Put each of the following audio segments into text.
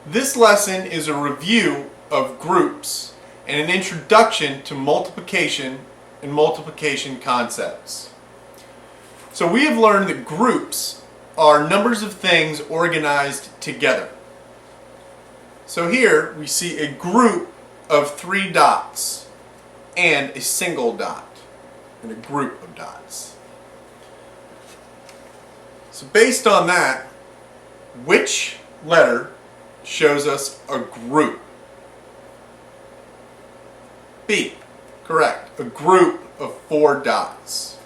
This lesson is a review of groups and an introduction to multiplication and multiplication concepts. So we have learned that groups are numbers of things organized together. So here we see a group of 3 dots and a single dot and a group of dots. So based on that, which letter shows us a group? B. Correct. A group of 4 dots.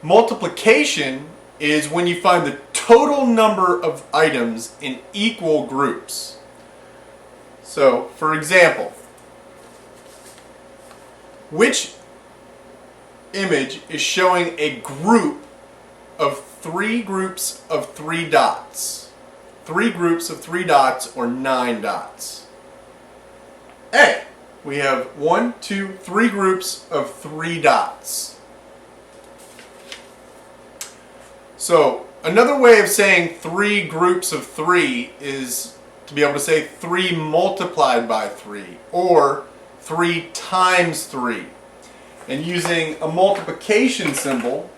Multiplication is when you find the total number of items in equal groups. So, for example, which image is showing a group of 3 groups of 3 dots? 3 groups of 3 dots or 9 dots? A. We have 1, 2, 3 groups of 3 dots. So another way of saying 3 groups of 3 is to be able to say 3 multiplied by 3 or 3 times 3. And using a multiplication symbol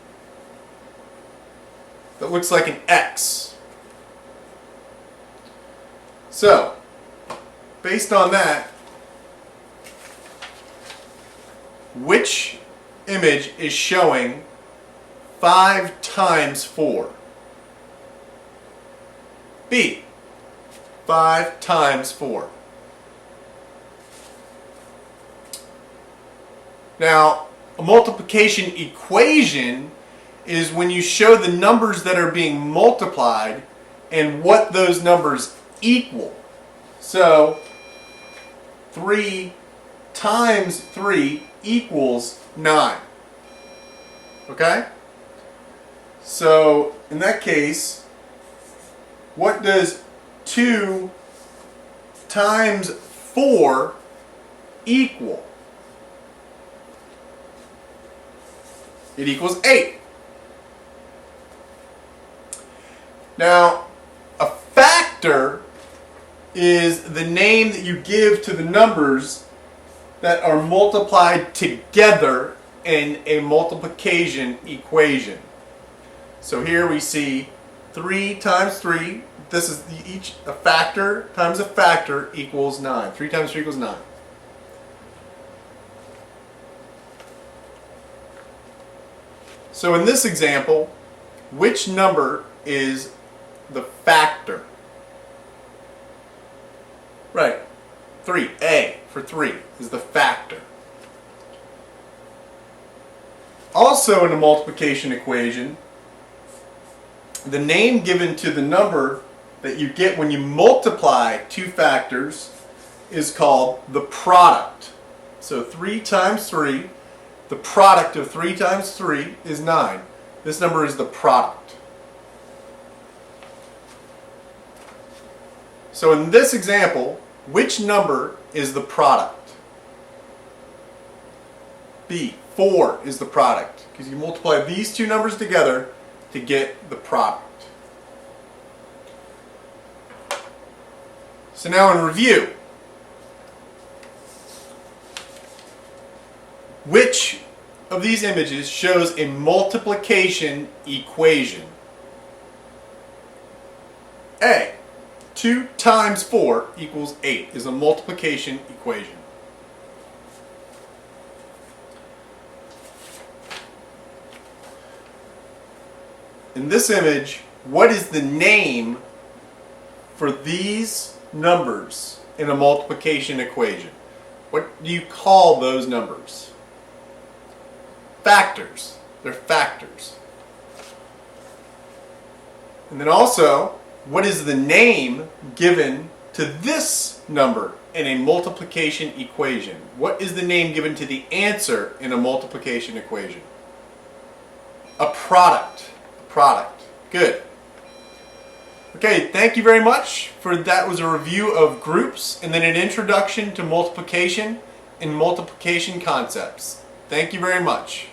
that looks like an X. So, based on that, which image is showing 5 times 4? B. 5 times 4. Now, a multiplication equation is when you show the numbers that are being multiplied and what those numbers equal. So, 3 times 3 equals 9. Okay? So, in that case, what does 2 times 4 equal? It equals 8. Now, a factor is the name that you give to the numbers that are multiplied together in a multiplication equation. So here we see 3 times 3. This is a factor times a factor equals 9. 3 times 3 equals 9. So in this example, which number is the factor? Right. 3. A for 3 is the factor. Also in a multiplication equation, the name given to the number that you get when you multiply 2 factors is called the product. So 3 times 3, the product of 3 times 3 is 9. This number is the product. So in this example, which number is the product? B. 4 is the product, because you multiply these 2 numbers together to get the product. So now in review, which of these images shows a multiplication equation? A. 2 times 4 equals 8 is a multiplication equation. In this image, what is the name for these numbers in a multiplication equation? What do you call those numbers? Factors. They're factors. And then also, what is the name given to this number in a multiplication equation? What is the name given to the answer in a multiplication equation? A product. A product. Good. Okay, thank you very much for that. Was a review of groups and then an introduction to multiplication and multiplication concepts. Thank you very much.